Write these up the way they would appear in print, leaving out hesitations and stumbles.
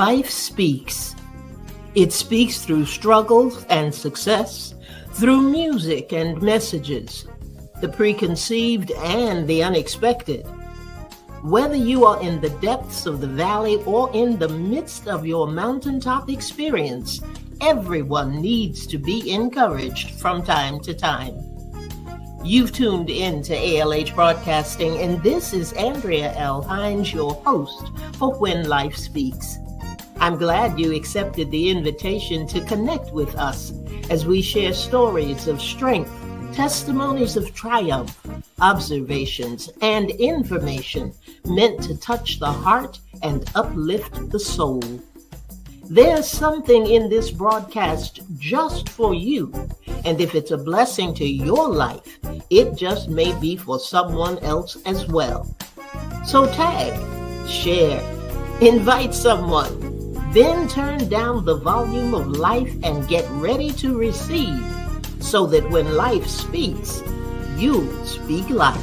Life speaks. It speaks through struggles and success, through music and messages, the preconceived and the unexpected. Whether you are in the depths of the valley or in the midst of your mountaintop experience, everyone needs to be encouraged from time to time. You've tuned in to ALH Broadcasting, and this is Andrea L. Hines, your host for When Life Speaks. I'm glad you accepted the invitation to connect with us as we share stories of strength, testimonies of triumph, observations, and information meant to touch the heart and uplift the soul. There's something in this broadcast just for you, and if it's a blessing to your life, it just may be for someone else as well. So tag, share, invite someone, then turn down the volume of life and get ready to receive, so that when life speaks, you'll speak life.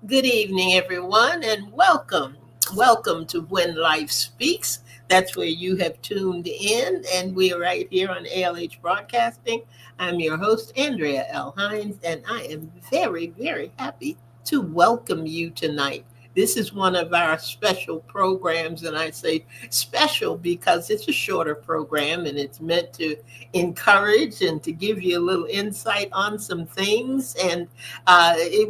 Good evening, everyone, and welcome. Welcome to When Life Speaks. That's where you have tuned in, and we're right here on ALH Broadcasting. I'm your host, Andrea L. Hines, and I am very, very happy to welcome you tonight. This is one of our special programs, and I say special because it's a shorter program and it's meant to encourage and to give you a little insight on some things. And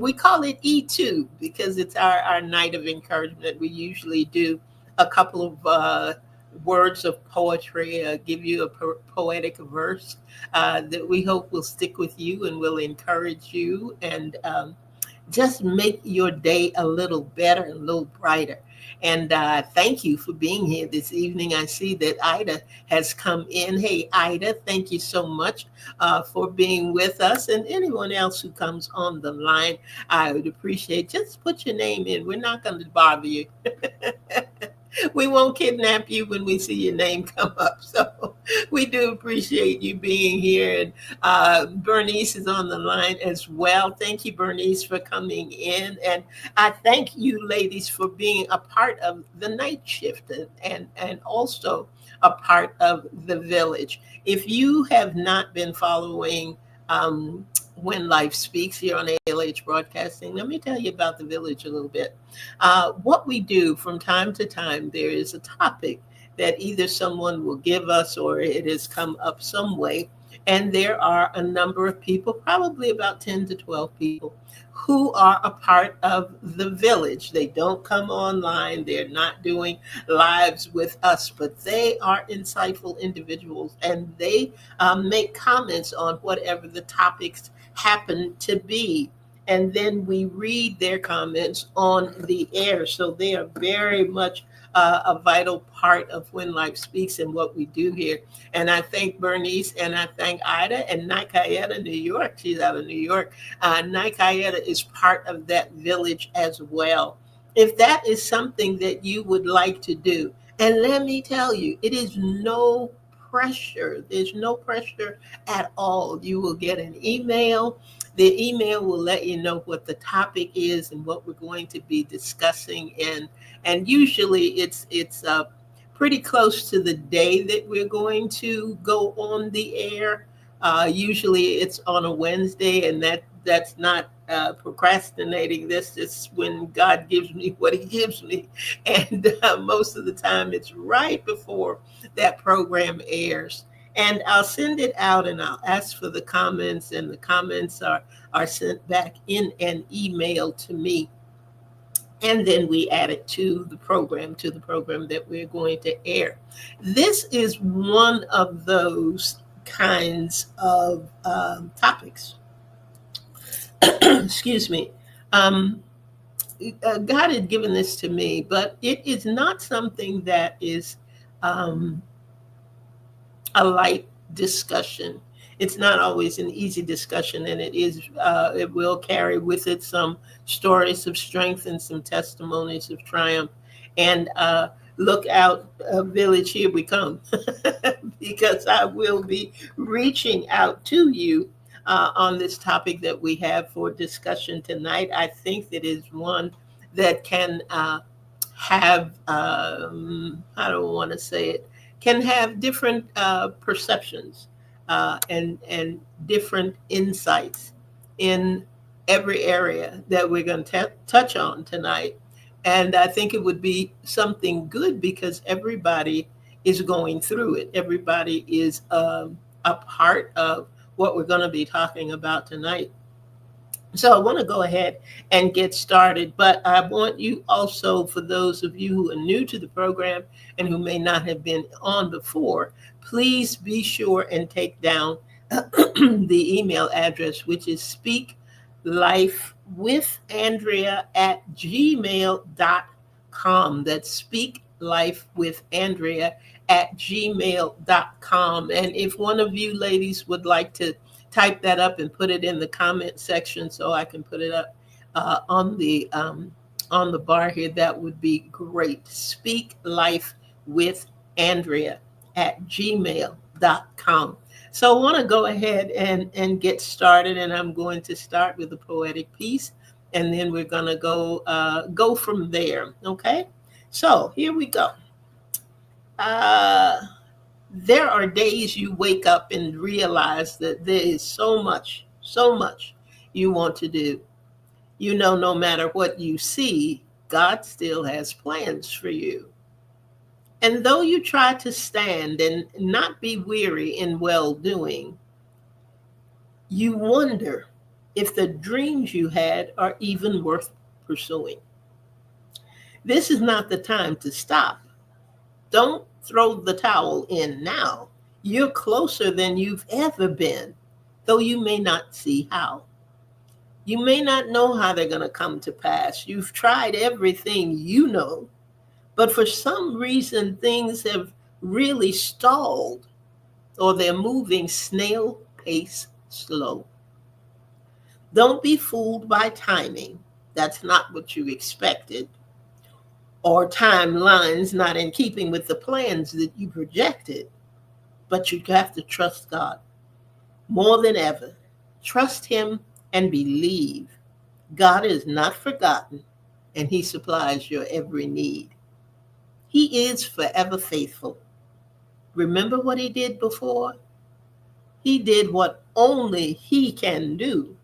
we call it E2 because it's our night of encouragement. We usually do a couple of words of poetry, give you a poetic verse that we hope will stick with you and will encourage you and just make your day a little better, a little brighter. And thank you for being here this evening. I see that Ida has come in. Hey, Ida, thank you so much for being with us. And anyone else who comes on the line, I would appreciate, just put your name in. We're not going to bother you. We won't kidnap you when we see your name come up. So we do appreciate you being here. And Bernice is on the line as well. Thank you, Bernice, for coming in. And I thank you, ladies, for being a part of the night shift and also a part of the village. If you have not been following When Life Speaks here on ALH Broadcasting, let me tell you about the village a little bit. What we do from time to time, there is a topic that either someone will give us or it has come up some way. And there are a number of people, probably about 10 to 12 people, who are a part of the village. They don't come online. They're not doing lives with us, but they are insightful individuals and they make comments on whatever the topics happen to be. And then we read their comments on the air. So they are very much a vital part of When Life Speaks and what we do here. And I thank Bernice and I thank Ida and Nikayetta, New York. She's out of New York. Nikayetta is part of that village as well. If that is something that you would like to do, and let me tell you, it is no pressure. There's no pressure at all. You will get an email. The email will let you know what the topic is and what we're going to be discussing. And usually it's pretty close to the day that we're going to go on the air. Usually it's on a Wednesday, and that's not procrastinating. This is when God gives me what he gives me. And most of the time it's right before that program airs. And I'll send it out and I'll ask for the comments, and the comments are sent back in an email to me. And then we add it to the program that we're going to air. This is one of those kinds of topics. Excuse me. God had given this to me, but it is not something that is a light discussion. It's not always an easy discussion, and it will carry with it some stories of strength and some testimonies of triumph. And look out, village, here we come, because I will be reaching out to you on this topic that we have for discussion tonight. I think that is one that can have, I don't want to say it, can have different perceptions and different insights in every area that we're going to touch on tonight. And I think it would be something good because everybody is going through it. Everybody is a part of what we're going to be talking about tonight. So I want to go ahead and get started, but I want you also, for those of you who are new to the program and who may not have been on before, please be sure and take down the email address, which is speaklifewithandrea@gmail.com. That's speaklifewithandrea@gmail.com. And if one of you ladies would like to type that up and put it in the comment section so I can put it up on the bar here, that would be great. Speak Life with Andrea at gmail.com. So I want to go ahead and get started, and I'm going to start with a poetic piece, and then we're going to go from there. Okay, so here we go. Uh, there are days you wake up and realize that there is so much you want to do. You know, no matter what you see, God still has plans for you. And though you try to stand and not be weary in well doing, you wonder if the dreams you had are even worth pursuing. This is not the time to stop. Don't throw the towel in now. You're closer than you've ever been, though you may not see how. You may not know how they're going to come to pass. You've tried everything you know, but for some reason things have really stalled or they're moving snail pace slow. Don't be fooled by timing. That's not what you expected, or timelines not in keeping with the plans that you projected. But you have to trust God more than ever. Trust Him and believe. God is not forgotten, and He supplies your every need. He is forever faithful. Remember what He did before? He did what only He can do.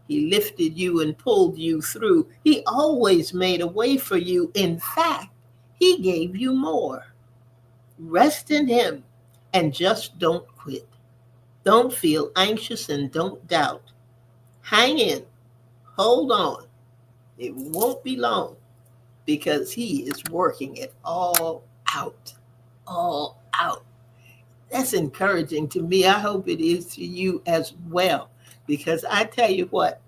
He lifted you and pulled you through. He always made a way for you. In fact, He gave you more. Rest in Him and just don't quit. Don't feel anxious and don't doubt. Hang in, hold on. It won't be long because He is working it all out. All out. That's encouraging to me. I hope it is to you as well. Because I tell you what,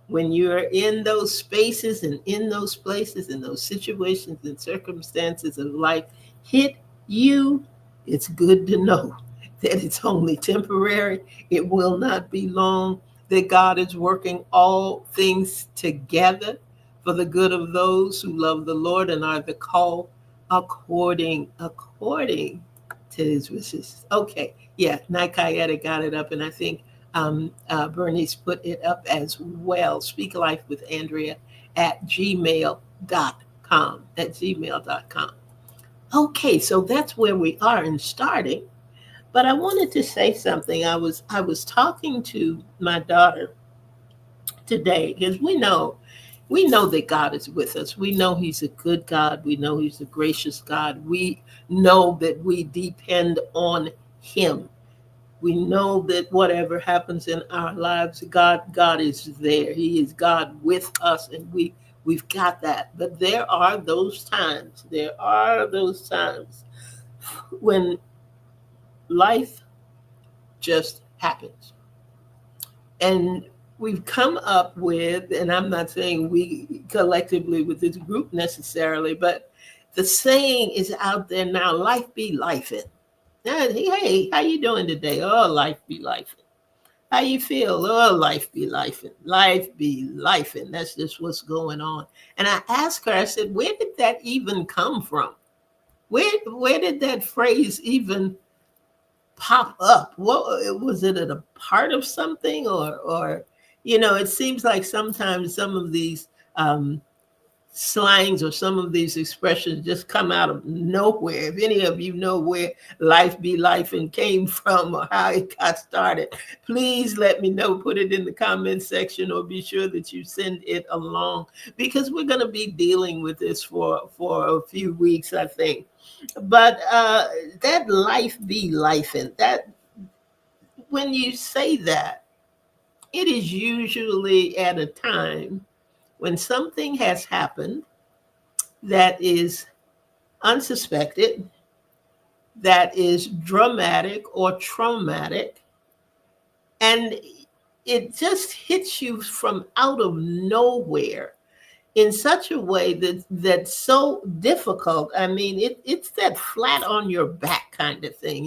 when you're in those spaces and in those places and those situations and circumstances of life hit you, it's good to know that it's only temporary. It will not be long, that God is working all things together for the good of those who love the Lord and are the called according to His wishes. Okay, yeah, Nikayeta got it up, and I think Bernice put it up as well. Speak Life with Andrea at gmail.com. At gmail.com. Okay, so that's where we are in starting. But I wanted to say something. I was talking to my daughter today because we know that God is with us. We know He's a good God. We know He's a gracious God. We know that we depend on Him. We know that whatever happens in our lives, God is there. He is God with us, and we've got that. But there are those times. When life just happens. And we've come up with, and I'm not saying we collectively with this group necessarily, but the saying is out there now, life be lifing. Hey, how you doing today? Oh, life be lifing. How you feel? Oh, life be lifing. Life be lifing. That's just what's going on. And I asked her, I said, where did that even come from? Where did that phrase even pop up? What was it? A part of something, or it seems like sometimes some of these slangs or some of these expressions just come out of nowhere. If any of you know where life be life and came from or how it got started, please let me know. Put it in the comment section, or be sure that you send it along, because we're going to be dealing with this for a few weeks, I think. But that life be life, and that when you say that, it is usually at a time when something has happened that is unsuspected, that is dramatic or traumatic, and it just hits you from out of nowhere in such a way that's so difficult. I mean, it's that flat on your back kind of thing.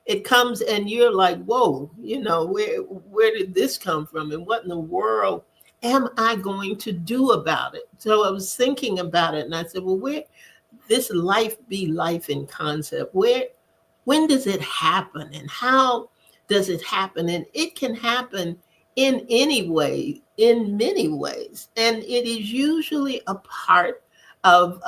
It comes and you're like, whoa, where did this come from, and what in the world am I going to do about it? So I was thinking about it, and I said, well, where this life be life in concept, when does it happen, and how does it happen? And it can happen in any way, in many ways, and it is usually a part of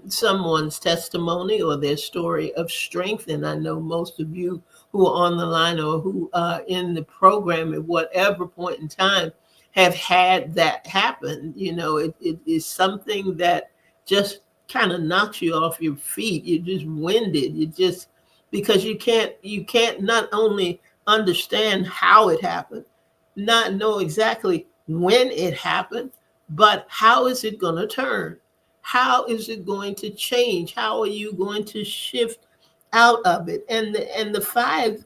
someone's testimony or their story of strength. And I know most of you who are on the line or who are in the program at whatever point in time have had that happen. It is something that just kind of knocks you off your feet. You're just winded. You just, because you can't not only understand how it happened, not know exactly when it happened, but how is it going to turn? How is it going to change? How are you going to shift out of it? And the five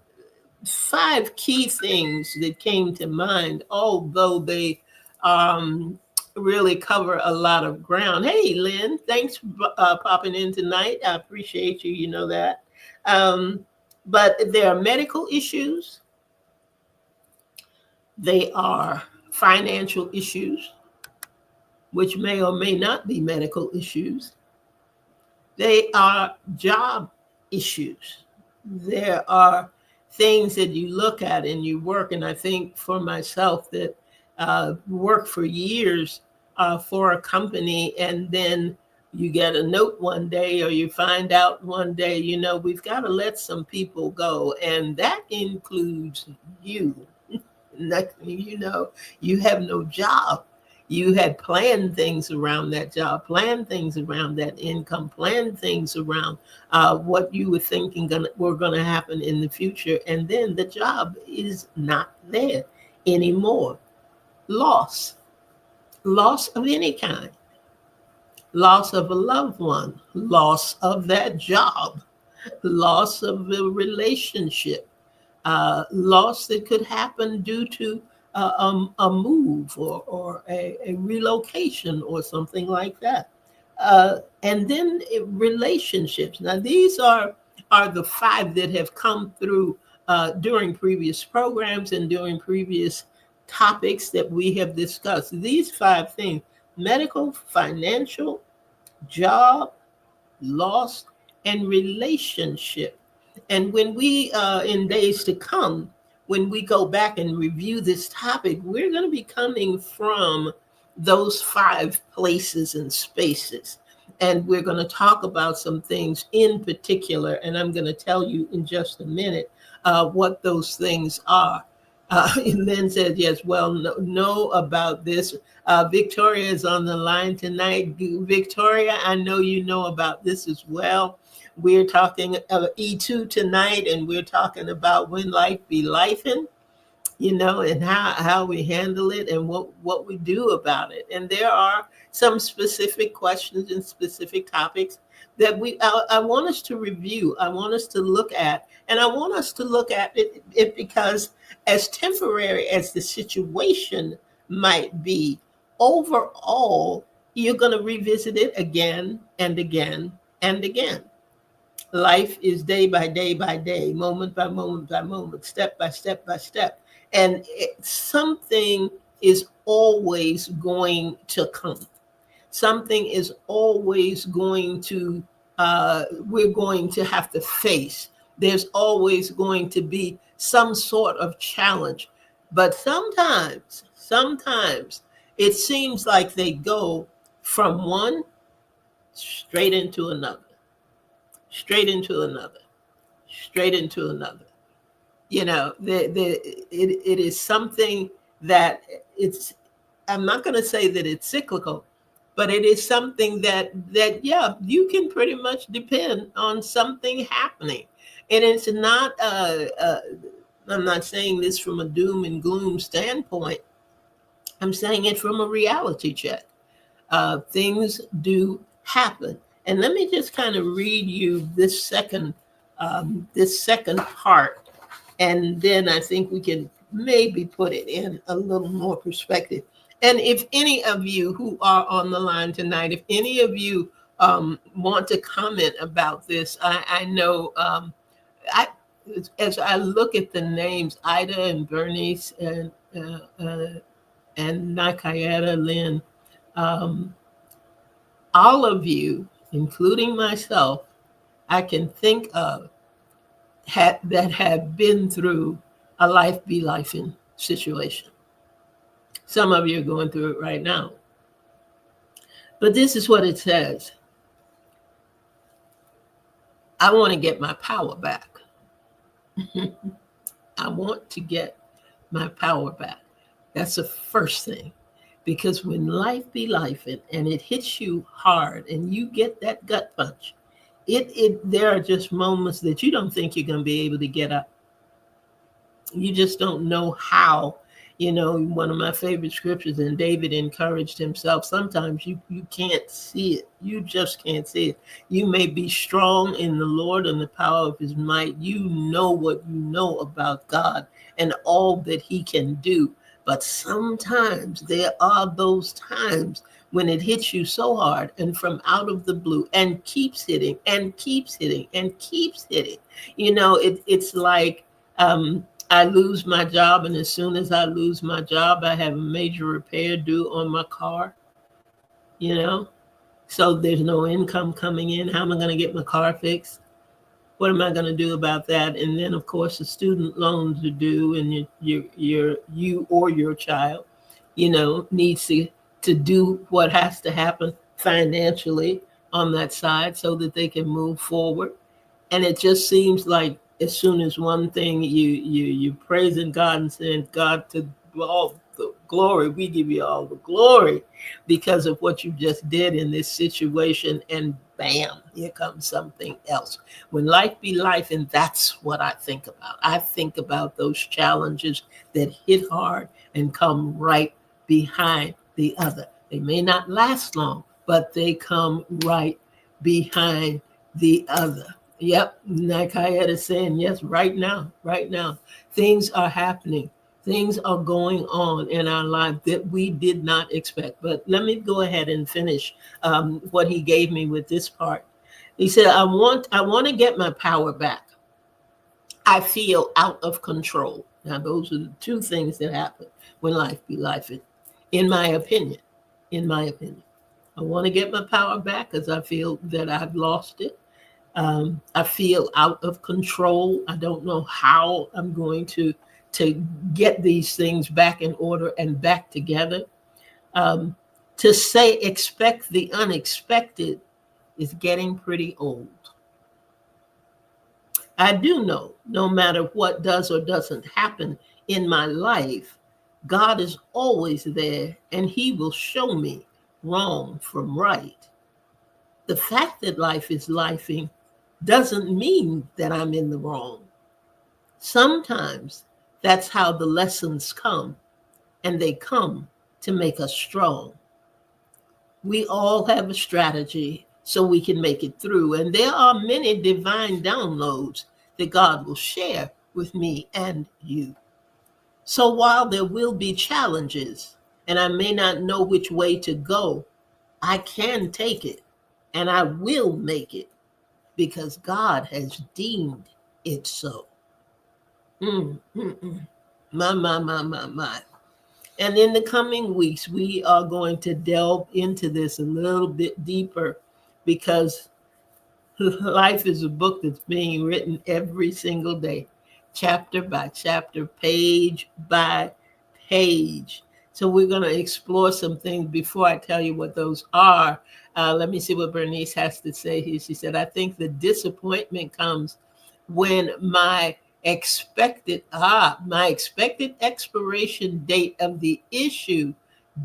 key things that came to mind, although they um, really cover a lot of ground. Hey, Lynn, thanks for popping in tonight. I appreciate you. You know that. Um, but there are medical issues, they are financial issues, which may or may not be medical issues. They are job issues. There are things that you look at and you work. And I think for myself that worked for years for a company, and then you get a note one day, or you find out one day, we've got to let some people go. And that includes you. Next thing you know, you have no job. You had planned things around that job, planned things around that income, planned things around what you were thinking were going to happen in the future. And then the job is not there anymore. Loss, loss of any kind, loss of a loved one, loss of that job, loss of a relationship, loss that could happen due to a move, or a relocation or something like that. And then relationships. Now, these are the five that have come through during previous programs and during previous topics that we have discussed. These five things: medical, financial, job, loss, and relationship. And when we, in days to come, when we go back and review this topic, we're going to be coming from those five places and spaces. And we're going to talk about some things in particular. And I'm going to tell you in just a minute what those things are. And then said, yes, well, know about this. Victoria is on the line tonight. Victoria, I know you know about this as well. We're talking E2 tonight, and we're talking about when life be lifing, and how we handle it and what we do about it. And there are some specific questions and specific topics that I want us to review. I want us to look at, and I want us to look at it because as temporary as the situation might be, overall, you're going to revisit it again and again and again. Life is day by day by day, moment by moment by moment, step by step by step. And something is always going to come. Something is always going to, we're going to have to face. There's always going to be some sort of challenge. But sometimes it seems like they go from one straight into another, straight into another, straight into another. It is something that it's, I'm not going to say that it's cyclical, but it is something that yeah, you can pretty much depend on something happening. And it's not I'm not saying this from a doom and gloom standpoint. I'm saying it from a reality check. Things do happen. And let me just kind of read you this second part, and then I think we can maybe put it in a little more perspective. And if any of you who are on the line tonight, if any of you want to comment about this, I know I as I look at the names Ida and Bernice and Nakayeta Lynn, um, all of you, including myself, I can think of that have been through a life be life in situation. Some of you are going through it right now. But this is what it says: I want to get my power back. I want to get my power back. That's the first thing. Because when life be life and it hits you hard and you get that gut punch, there are just moments that you don't think you're going to be able to get up. You just don't know how. One of my favorite scriptures, and David encouraged himself, sometimes you can't see it. You just can't see it. You may be strong in the Lord and the power of his might. You know what you know about God and all that he can do. But sometimes there are those times when it hits you so hard and from out of the blue and keeps hitting and keeps hitting and keeps hitting. It's like, I lose my job, and as soon as I lose my job, I have a major repair due on my car, you know? So there's no income coming in. How am I going to get my car fixed? What am I going to do about that? And then, of course, the student loans are due, and you or your child, needs to do what has to happen financially on that side so that they can move forward. And it just seems like as soon as one thing you praising God and saying, God, to all the glory, we give you all the glory because of what you just did in this situation, and bam, here comes something else. When life be life, and that's what I think about. I think about those challenges that hit hard and come right behind the other. They may not last long, but they come right behind the other. Yep, Nikayet is saying, yes, right now, things are happening. Things are going on in our life that we did not expect. But let me go ahead and finish what he gave me with this part. He said, I want to get my power back. I feel out of control. Now, those are the two things that happen when life be life, in my opinion. In my opinion, I want to get my power back because I feel that I've lost it. I feel out of control. I don't know how I'm going to get these things back in order and back together. Um, to say expect the unexpected is getting pretty old. I do know no matter what does or doesn't happen in my life, God is always there and he will show me wrong from right. The fact that life is lifing doesn't mean that I'm in the wrong. Sometimes that's how the lessons come, and they come to make us strong. We all have a strategy so we can make it through, and there are many divine downloads that God will share with me and you. So while there will be challenges, and I may not know which way to go, I can take it, and I will make it because God has deemed it so. Mm, mm, mm. My. And in the coming weeks, we are going to delve into this a little bit deeper because Life is a book that's being written every single day, chapter by chapter, page by page. So we're going to explore some things. Before I tell you what those are, let me see what Bernice has to say here. She said, I think the disappointment comes when my expected expiration date of the issue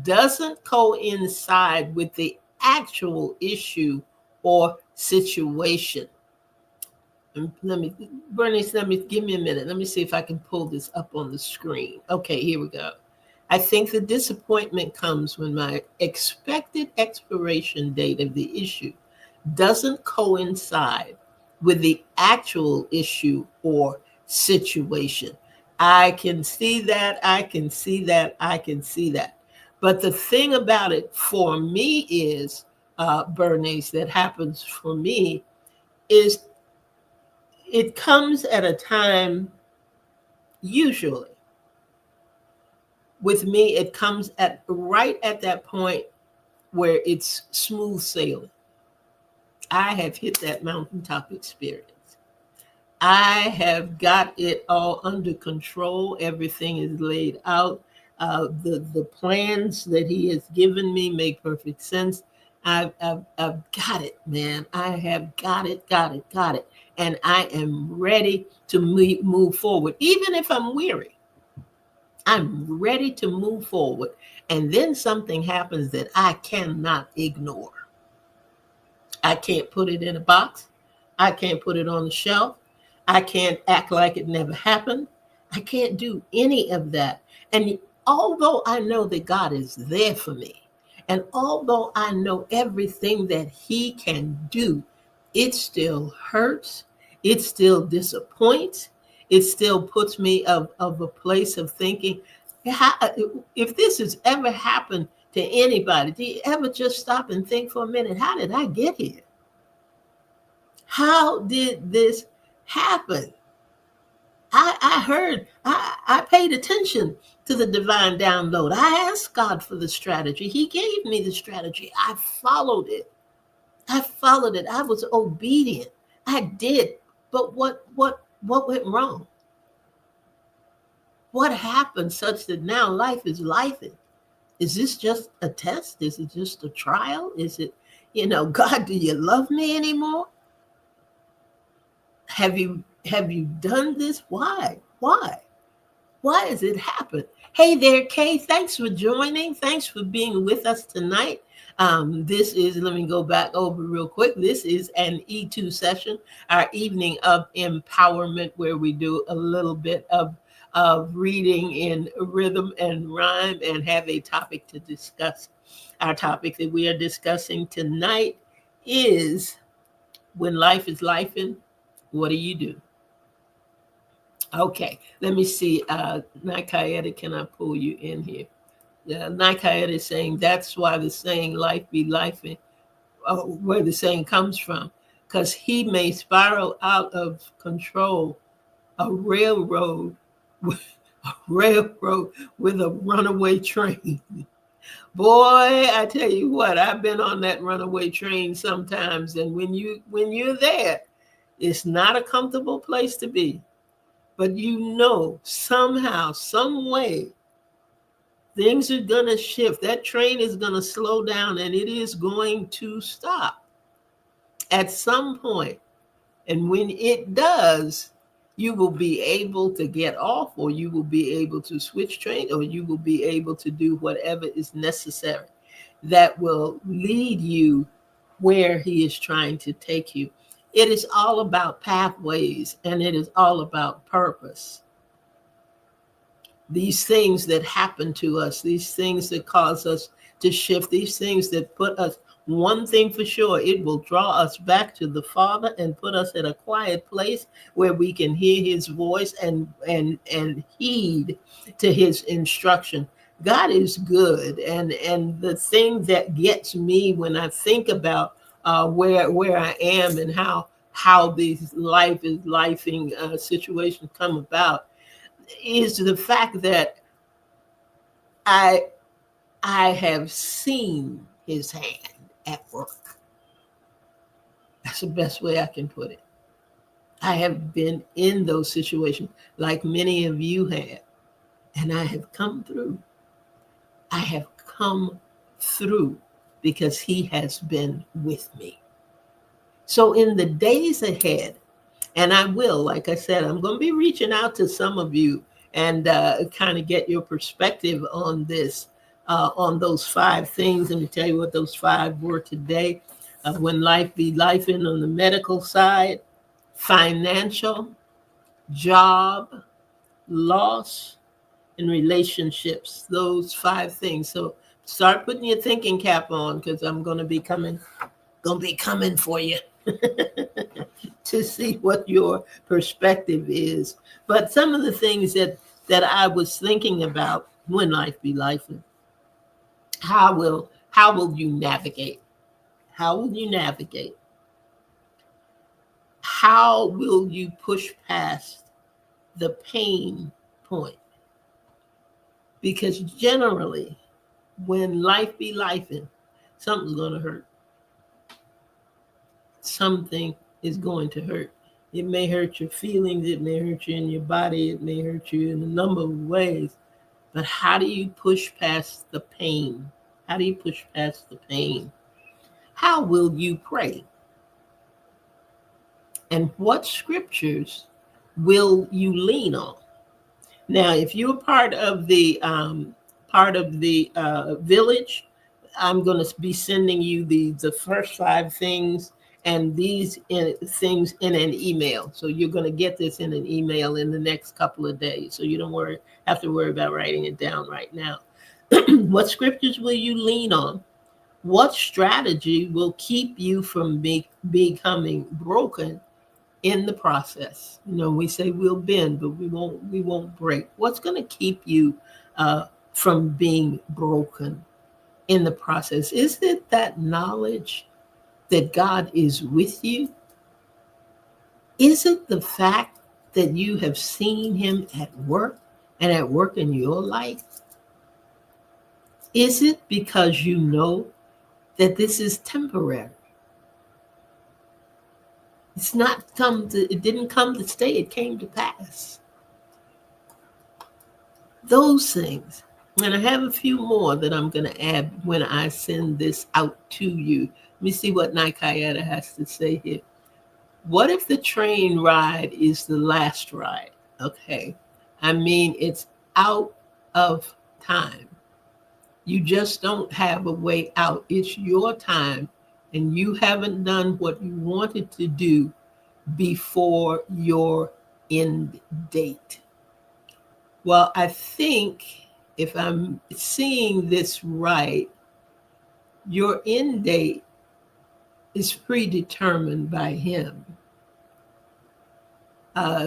doesn't coincide with the actual issue or situation. Let me, Bernice, give me a minute. Let me see if I can pull this up on the screen. Okay, here we go. I think the disappointment comes when my expected expiration date of the issue doesn't coincide with the actual issue or situation. I can see that. I can see that. I can see that. But the thing about it for me is, Bernice, that happens for me is it comes at a time, usually with me, it comes at right at that point where it's smooth sailing. I have hit that mountaintop experience. I have got it all under control. Everything is laid out. The plans that he has given me make perfect sense. I've got it, man. I have got it. And I am ready to move forward. Even if I'm weary, I'm ready to move forward. And then something happens that I cannot ignore. I can't put it in a box. I can't put it on the shelf. I can't act like it never happened. I can't do any of that. And although I know that God is there for me, and although I know everything that He can do, it still hurts. It still disappoints. It still puts me of a place of thinking, how, if this has ever happened to anybody, do you ever just stop and think for a minute, how did I get here? How did this happen? I heard, I paid attention to the divine download. I asked God for the strategy. He gave me the strategy. I followed it. I followed it. I was obedient. I did. But what went wrong? What happened such that now life is life? Is this just a test? Is it just a trial? Is it, God, do you love me anymore? Have you done this? Why has it happened? Hey there, Kay. Thanks for joining. Thanks for being with us tonight. This is, let me go back over real quick. This is an E2 session, our evening of empowerment, where we do a little bit of reading in rhythm and rhyme and have a topic to discuss. Our topic that we are discussing tonight is, when life is lifing, what do you do? Okay, let me see. Nikayeta, can I pull you in here? Nikayeta is saying that's why the saying "life be life," where the saying comes from, because he may spiral out of control, a railroad, a railroad with a runaway train. Boy, I tell you what, I've been on that runaway train sometimes, and when you're there, it's not a comfortable place to be. But somehow, some way, things are going to shift. That train is going to slow down and it is going to stop at some point. And when it does, you will be able to get off, or you will be able to switch train, or you will be able to do whatever is necessary that will lead you where he is trying to take you. It is all about pathways and it is all about purpose. These things that happen to us, these things that cause us to shift, these things that put us, one thing for sure, it will draw us back to the Father and put us in a quiet place where we can hear his voice and heed to his instruction. God is good. And the thing that gets me when I think about where I am and how these life is lifing situations come about is the fact that I I have seen his hand at work. That's the best way I can put it. I have been in those situations like many of you have, and I have come through. I have come through because he has been with me. So in the days ahead, and I will, like I said, I'm going to be reaching out to some of you and kind of get your perspective on this, on those five things. Let me tell you what those five were today. When life be life in on the medical side, financial, job, loss, and relationships. Those five things. So start putting your thinking cap on because I'm going to be coming for you to see what your perspective is. But some of the things that I was thinking about when life be life, how will you navigate? How will you navigate? How will you push past the pain point? Because generally, when life be life, something's going to hurt. Something is going to hurt. It may hurt your feelings, it may hurt you in your body, it may hurt you in a number of ways. But how do you push past the pain? How do you push past the pain? How will you pray? And what scriptures will you lean on? Now, if you're part of the village, I'm going to be sending you the first five things and things in an email. So you're going to get this in an email in the next couple of days. So you don't have to worry about writing it down right now. What scriptures will you lean on? What strategy will keep you from becoming broken in the process? We say we'll bend, but we won't break. What's going to keep you from being broken in the process? Is it that knowledge that God is with you? Is it the fact that you have seen him at work and at work in your life? Is it because you know that this is temporary? It didn't come to stay, it came to pass. Those things. And I have a few more that I'm going to add when I send this out to you. Let me see what Nikayeta has to say here. What if the train ride is the last ride? Okay. I mean, it's out of time. You just don't have a way out. It's your time, and you haven't done what you wanted to do before your end date. Well, I think if I'm seeing this right, your end date is predetermined by him.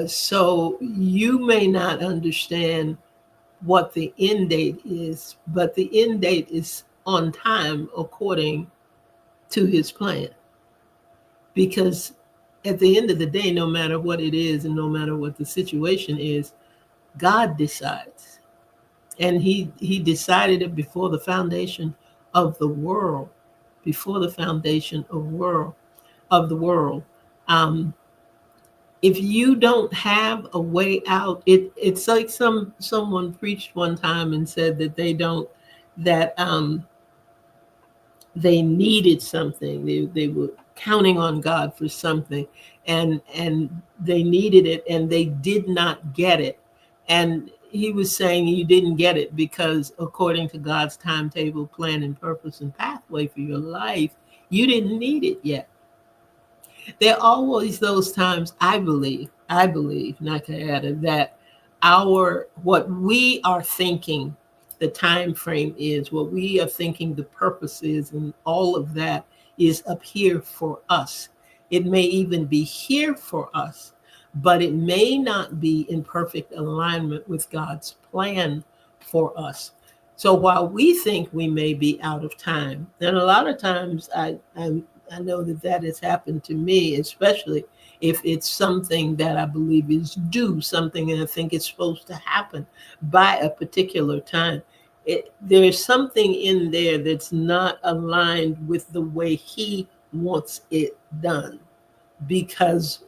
So you may not understand what the end date is, but the end date is on time according to his plan. Because at the end of the day, no matter what it is and no matter what the situation is, God decides. And he decided it before the foundation of the world, before the foundation of the world. If you don't have a way out, it's like someone preached one time and said that they needed something. They were counting on God for something, and they needed it, and they did not get it. And he was saying you didn't get it because according to God's timetable, plan, and purpose and pathway for your life, you didn't need it yet. There are always those times, I believe, Nakayata, that what we are thinking the time frame is, what we are thinking the purpose is, and all of that is up here for us. It may even be here for us, but it may not be in perfect alignment with God's plan for us. So while we think we may be out of time, and a lot of times I know that has happened to me, especially if it's something that I believe is due, something that I think is supposed to happen by a particular time. There's something in there that's not aligned with the way he wants it done. because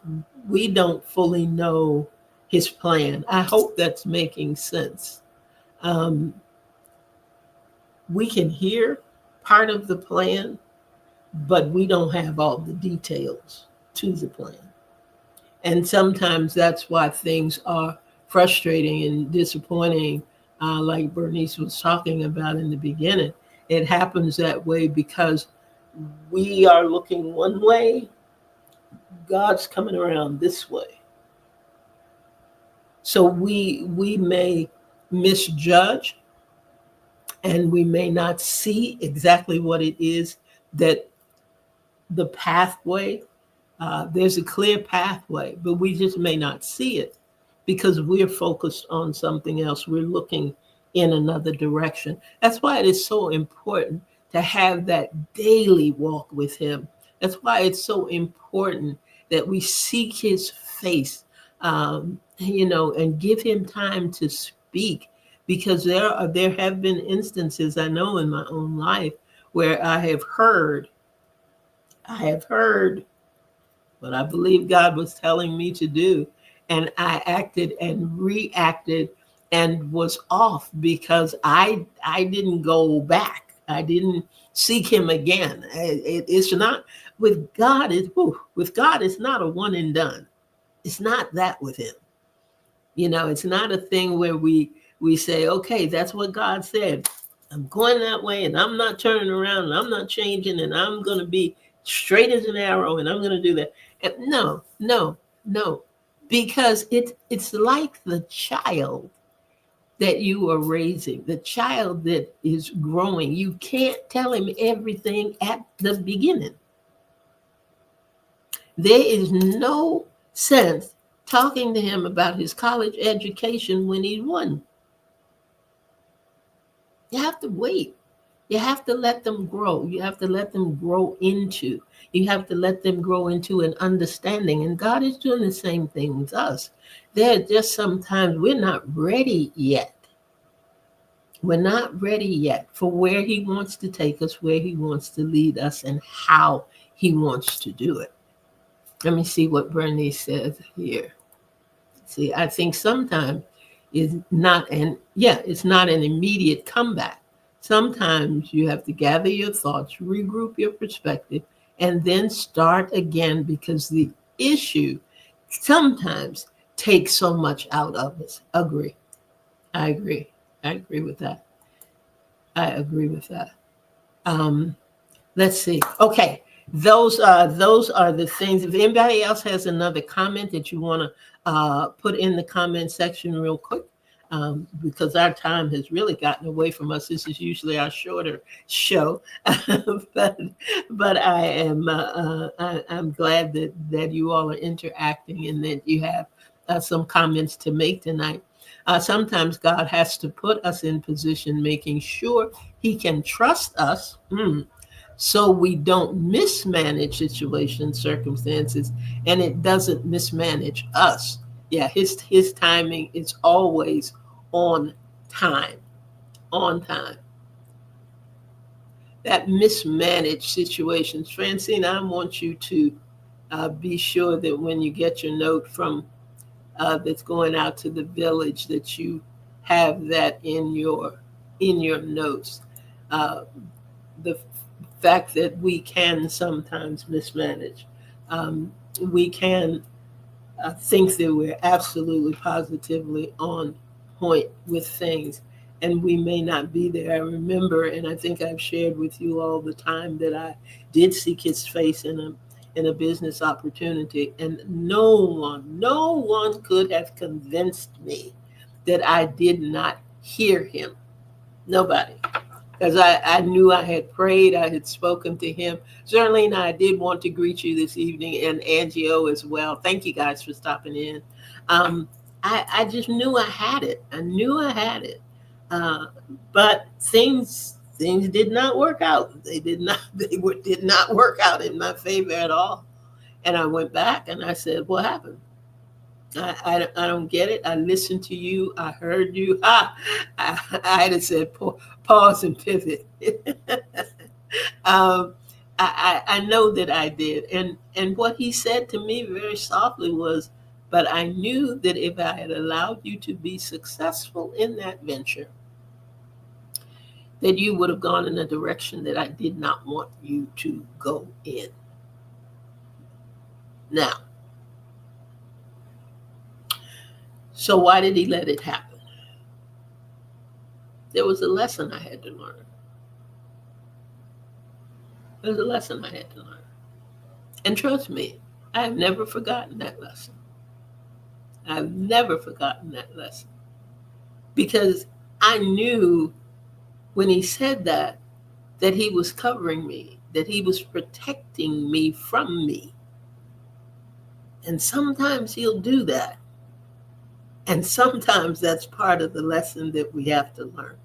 we don't fully know his plan. I hope that's making sense. Um, we can hear part of the plan, but we don't have all the details to the plan. And sometimes that's why things are frustrating and disappointing, like Bernice was talking about in the beginning. It happens that way because we are looking one way, God's coming around this way. So we may misjudge, and we may not see exactly what it is that the pathway, there's a clear pathway, but we just may not see it because we're focused on something else. We're looking in another direction. That's why it is so important to have that daily walk with him. That's why it's so important that we seek his face, and give him time to speak, because there have been instances I know in my own life where I have heard what I believe God was telling me to do. And I acted and reacted and was off because I didn't go back. I didn't seek him again. It's not with God. With God, it's not a one and done. It's not that with him. It's not a thing where we say, okay, that's what God said. I'm going that way, and I'm not turning around, and I'm not changing, and I'm going to be straight as an arrow, and I'm going to do that. And no, no, no, because it's like the child that you are raising, the child that is growing. You can't tell him everything at the beginning. There is no sense talking to him about his college education when he's one. You have to wait. You have to let them grow. You have to let them grow into. You have to let them grow into an understanding. And God is doing the same thing with us. There are just sometimes we're not ready yet. We're not ready yet for where he wants to take us, where he wants to lead us, and how he wants to do it. Let me see what Bernice says here. See, I think sometimes it's not an immediate comeback. Sometimes you have to gather your thoughts, regroup your perspective, and then start again, because the issue sometimes takes so much out of us. Agree. I agree. I agree with that. I agree with that. Um, let's see. Okay. Those are the things. If anybody else has another comment that you want to put in the comment section real quick, because our time has really gotten away from us. This is usually our shorter show, but I'm glad that you all are interacting and that you have some comments to make tonight. Sometimes God has to put us in position, making sure He can trust us. So we don't mismanage situations, circumstances, and it doesn't mismanage us. Yeah, his timing is always on time, on time. That mismanaged situations, Francine, I want you to be sure that when you get your note from that's going out to the village, that you have that in your notes. Uh, the fact that we can sometimes mismanage. We can think that we're absolutely positively on point with things, and we may not be there. I remember, and I think I've shared with you all the time that I did seek his face in a business opportunity, and no one could have convinced me that I did not hear him. Nobody, because I knew I had prayed, I had spoken to him. Certainly, and I did want to greet you this evening, and Angie O as well. Thank you guys for stopping in. Um, I just knew I had it. I knew I had it. Uh, but things did not work out. They did not. Did not work out in my favor at all. And I went back and I said, "What happened? I don't get it. I listened to you. I heard you. I had said pause and pivot." um, I know that I did. And what he said to me very softly was, but I knew that if I had allowed you to be successful in that venture, that you would have gone in a direction that I did not want you to go in. Now, so why did he let it happen? There was a lesson I had to learn. There was a lesson I had to learn. And trust me, I have never forgotten that lesson. I've never forgotten that lesson because I knew when he said that he was covering me, that he was protecting me from me. And sometimes he'll do that. And sometimes that's part of the lesson that we have to learn.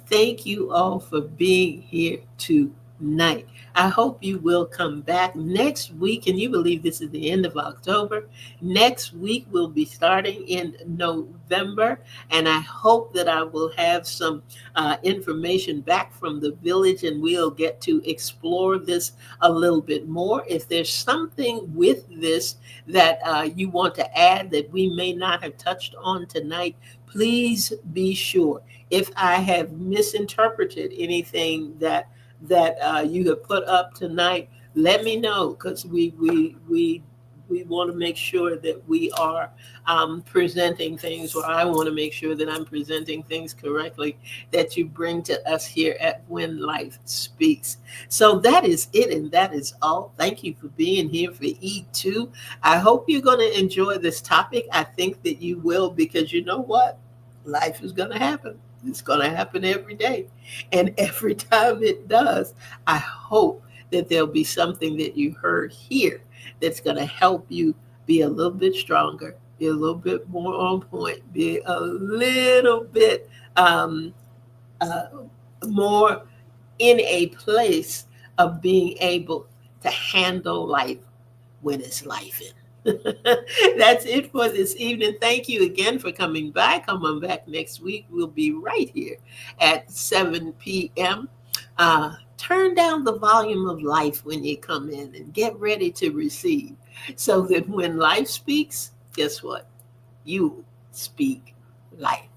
Thank you all for being here tonight. I hope you will come back next week. Can you believe this is the end of October? Next week we'll be starting in November, and I hope that I will have some information back from the village and we'll get to explore this a little bit more. If there's something with this that you want to add that we may not have touched on tonight, please be sure. If I have misinterpreted anything that you have put up tonight, let me know because we want to make sure that we are presenting things, or I want to make sure that I'm presenting things correctly that you bring to us here at When Life Speaks. So that is it, and that is all. Thank you for being here for E2. I hope you're going to enjoy this topic. I think that you will, because you know what? Life is going to happen. It's going to happen every day. And every time it does, I hope that there'll be something that you heard here that's going to help you be a little bit stronger, be a little bit more on point, be a little bit uh, more in a place of being able to handle life when it's life in. That's it for this evening. Thank you again for coming back. Come on back next week. We'll be right here at 7 p.m. Turn down the volume of life when you come in and get ready to receive so that when life speaks, guess what? You speak life.